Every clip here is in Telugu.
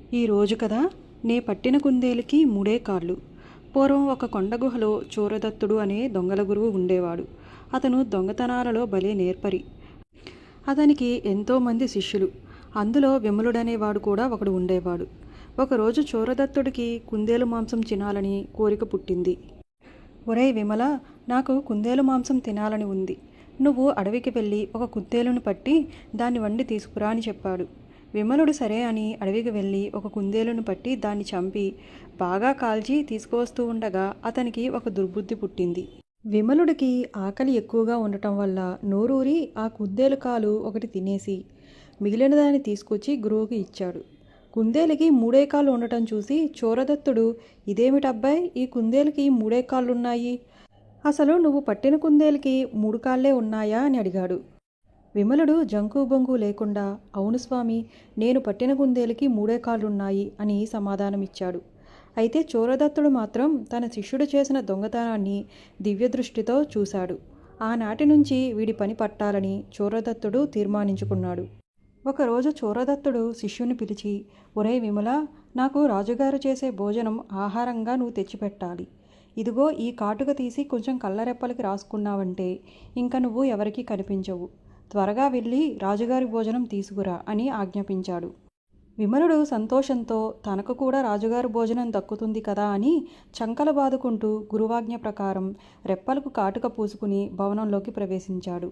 ఈ రోజు కదా నే పట్టిన కుందేలుకి మూడే కాళ్ళు. పూర్వం ఒక కొండ గుహలో చోరదత్తుడు అనే దొంగల గురువు ఉండేవాడు. అతను దొంగతనాలలో భలే నేర్పరి. అతనికి ఎంతోమంది శిష్యులు. అందులో విమలుడనేవాడు కూడా ఒకడు ఉండేవాడు. ఒకరోజు చోరదత్తుడికి కుందేలు మాంసం తినాలని కోరిక పుట్టింది. ఒరేయ్ విమల, నాకు కుందేలు మాంసం తినాలని ఉంది. నువ్వు అడవికి వెళ్ళి ఒక కుందేలును పట్టి దాన్ని వండి తీసుకురా అని చెప్పాడు. విమలుడు సరే అని అడవికి వెళ్ళి ఒక కుందేలును పట్టి దాన్ని చంపి బాగా కాల్చి తీసుకువస్తూ ఉండగా అతనికి ఒక దుర్బుద్ధి పుట్టింది. విమలుడికి ఆకలి ఎక్కువగా ఉండటం వల్ల నోరూరి ఆ కుందేలు కాలు ఒకటి తినేసి మిగిలిన దాన్ని తీసుకొచ్చి గురువుకి ఇచ్చాడు. కుందేలుకి మూడే కాళ్ళు ఉండటం చూసి చోరదత్తుడు, ఇదేమిటబ్బాయి, ఈ కుందేలుకి మూడే కాళ్ళున్నాయి, అసలు నువ్వు పట్టిన కుందేలుకి మూడు కాళ్ళే ఉన్నాయా అని అడిగాడు. విమలుడు జంకు బొంగు లేకుండా, అవును స్వామి, నేను పట్టిన కుందేలుకి మూడే కాళ్ళున్నాయి అని సమాధానమిచ్చాడు. అయితే చోరదత్తుడు మాత్రం తన శిష్యుడు చేసిన దొంగతనాన్ని దివ్యదృష్టితో చూశాడు. ఆనాటి నుంచి వీడి పని పట్టాలని చోరదత్తుడు తీర్మానించుకున్నాడు. ఒకరోజు చోరదత్తుడు శిష్యుని పిలిచి, ఒరేయ్ విమల, నాకు రాజుగారు చేసే భోజనం ఆహారంగా నువ్వు తెచ్చిపెట్టాలి. ఇదిగో ఈ కాటుక తీసి కొంచెం కళ్ళరెప్పలకి రాసుకున్నావంటే ఇంకా నువ్వు ఎవరికీ కనిపించవు. త్వరగా వెళ్ళి రాజుగారి భోజనం తీసుకురా అని ఆజ్ఞాపించాడు. విమలుడు సంతోషంతో తనకు కూడా రాజుగారి భోజనం దక్కుతుంది కదా అని చంకలు బాదుకుంటూ గురువాజ్ఞ ప్రకారం రెప్పలకు కాటుక పూసుకుని భవనంలోకి ప్రవేశించాడు.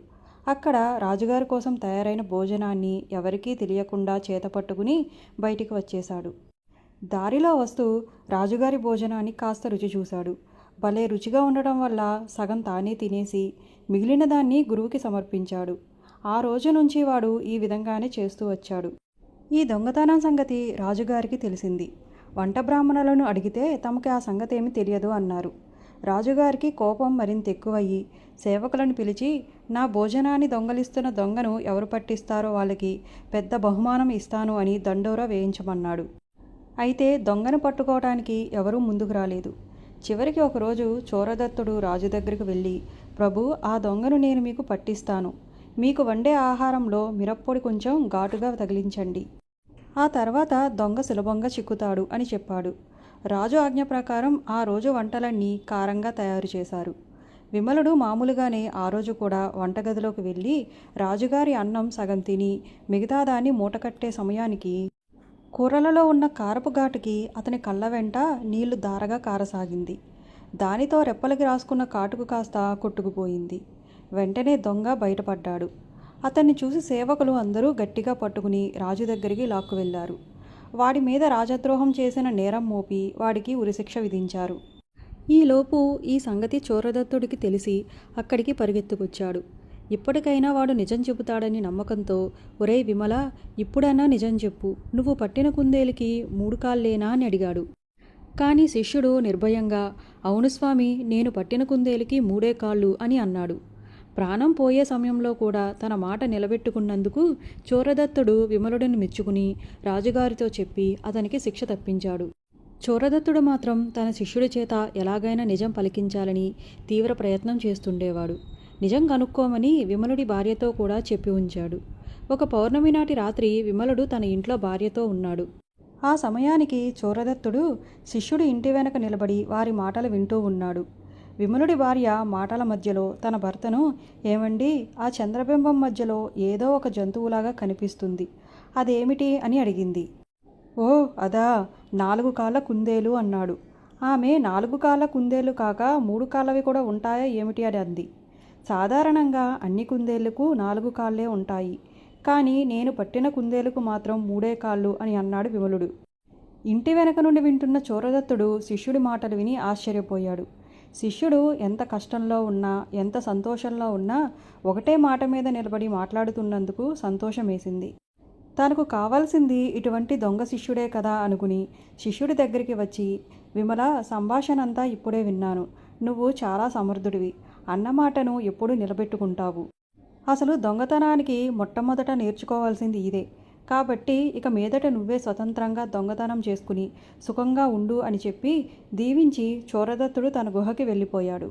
అక్కడ రాజుగారి కోసం తయారైన భోజనాన్ని ఎవరికీ తెలియకుండా చేతపట్టుకుని బయటికి వచ్చేశాడు. దారిలో వస్తూ రాజుగారి భోజనాన్ని కాస్త రుచి చూశాడు. భలే రుచిగా ఉండటం వల్ల సగం తానే తినేసి మిగిలిన దాన్ని గురువుకి సమర్పించాడు. ఆ రోజు నుంచి వాడు ఈ విధంగానే చేస్తూ వచ్చాడు. ఈ దొంగతనం సంగతి రాజుగారికి తెలిసింది. వంట బ్రాహ్మణులను అడిగితే తమకి ఆ సంగతి ఏమీ తెలియదు అన్నారు. రాజుగారికి కోపం మరింత ఎక్కువయ్యి సేవకులను పిలిచి, నా భోజనాన్ని దొంగలిస్తున్న దొంగను ఎవరు పట్టిస్తారో వాళ్ళకి పెద్ద బహుమానం ఇస్తాను అని దండోరా వేయించమన్నాడు. అయితే దొంగను పట్టుకోవడానికి ఎవరూ ముందుకు రాలేదు. చివరికి ఒకరోజు చోరదత్తుడు రాజు దగ్గరికి వెళ్ళి, ప్రభు, ఆ దొంగను నేను మీకు పట్టిస్తాను. మీకు వండే ఆహారంలో మిరప్పొడి కొంచెం ఘాటుగా తగిలించండి. ఆ తర్వాత దొంగ సులభంగా చిక్కుతాడు అని చెప్పాడు. రాజు ఆజ్ఞ ప్రకారం ఆ రోజు వంటలన్నీ కారంగా తయారు చేశారు. విమలుడు మామూలుగానే ఆ రోజు కూడా వంటగదిలోకి వెళ్ళి రాజుగారి అన్నం సగం తిని మిగతా దాన్ని మూటకట్టే సమయానికి కూరలలో ఉన్న కారపు ఘాటుకి అతని కళ్ళ వెంట నీళ్లు ధారగా కారసాగింది. దానితో రెప్పలకి రాసుకున్న కాటుకు కాస్త కొట్టుకుపోయింది. వెంటనే దొంగ బయటపడ్డాడు. అతన్ని చూసి సేవకులు అందరూ గట్టిగా పట్టుకుని రాజు దగ్గరికి లాక్కు వెళ్లారు. వాడి మీద రాజద్రోహం చేసిన నేరం మోపి వాడికి ఉరిశిక్ష విధించారు. ఈలోపు ఈ సంగతి చోరదత్తుడికి తెలిసి అక్కడికి పరిగెత్తుకొచ్చాడు. ఇప్పటికైనా వాడు నిజం చెబుతాడని నమ్మకంతో, ఒరేయ్ విమల, ఇప్పుడన్నా నిజం చెప్పు, నువ్వు పట్టిన కుందేలుకి మూడు కాళ్ళేనా అని అడిగాడు. కానీ శిష్యుడు నిర్భయంగా, అవును స్వామి, నేను పట్టిన కుందేలుకి మూడే కాళ్ళు అని అన్నాడు. ప్రాణం పోయే సమయంలో కూడా తన మాట నిలబెట్టుకున్నందుకు చోరదత్తుడు విమలుడిని మెచ్చుకుని రాజుగారితో చెప్పి అతనికి శిక్ష తప్పించాడు. చోరదత్తుడు మాత్రం తన శిష్యుడి చేత ఎలాగైనా నిజం పలికించాలని తీవ్ర ప్రయత్నం చేస్తుండేవాడు. నిజం కనుక్కోమని విమలుడి భార్యతో కూడా చెప్పి ఉంచాడు. ఒక పౌర్ణమి నాటి రాత్రి విమలుడు తన ఇంట్లో భార్యతో ఉన్నాడు. ఆ సమయానికి చోరదత్తుడు శిష్యుడి ఇంటి వెనక నిలబడి వారి మాటలు వింటూ ఉన్నాడు. విమలుడి భార్య మాటల మధ్యలో తన భర్తను, ఏమండి, ఆ చంద్రబింబం మధ్యలో ఏదో ఒక జంతువులాగా కనిపిస్తుంది, అదేమిటి అని అడిగింది. ఓ అదా, 4 కాళ్ళ కుందేలు అన్నాడు. ఆమె 4 కాళ్ళ కుందేలు కాక 3 కాళ్ళవి కూడా ఉంటాయా ఏమిటి అని అంది. సాధారణంగా అన్ని కుందేళ్లకు 4 కాళ్ళే ఉంటాయి, కానీ నేను పట్టిన కుందేలుకు మాత్రం మూడే కాళ్ళు అని అన్నాడు విమలుడు. ఇంటి వెనక నుండి వింటున్న చోరదత్తుడు శిష్యుడి మాటలు విని ఆశ్చర్యపోయాడు. శిష్యుడు ఎంత కష్టంలో ఉన్నా ఎంత సంతోషంలో ఉన్నా ఒకటే మాట మీద నిలబడి మాట్లాడుతున్నందుకు సంతోషం వేసింది. తనకు కావాల్సింది ఇటువంటి దొంగ శిష్యుడే కదా అనుకుని శిష్యుడి దగ్గరికి వచ్చి, విమల, సంభాషణ అంతా ఇప్పుడే విన్నాను. నువ్వు చాలా సమర్థుడివి. అన్నమాటను ఎప్పుడు నిలబెట్టుకుంటావు. అసలు దొంగతనానికి మొట్టమొదట నేర్చుకోవాల్సింది ఇదే. కాబట్టి ఇక మీదట నువ్వే స్వతంత్రంగా దొంగతనం చేసుకుని సుఖంగా ఉండు అని చెప్పి దీవించి చోరదత్తుడు తన గుహకి వెళ్ళిపోయాడు.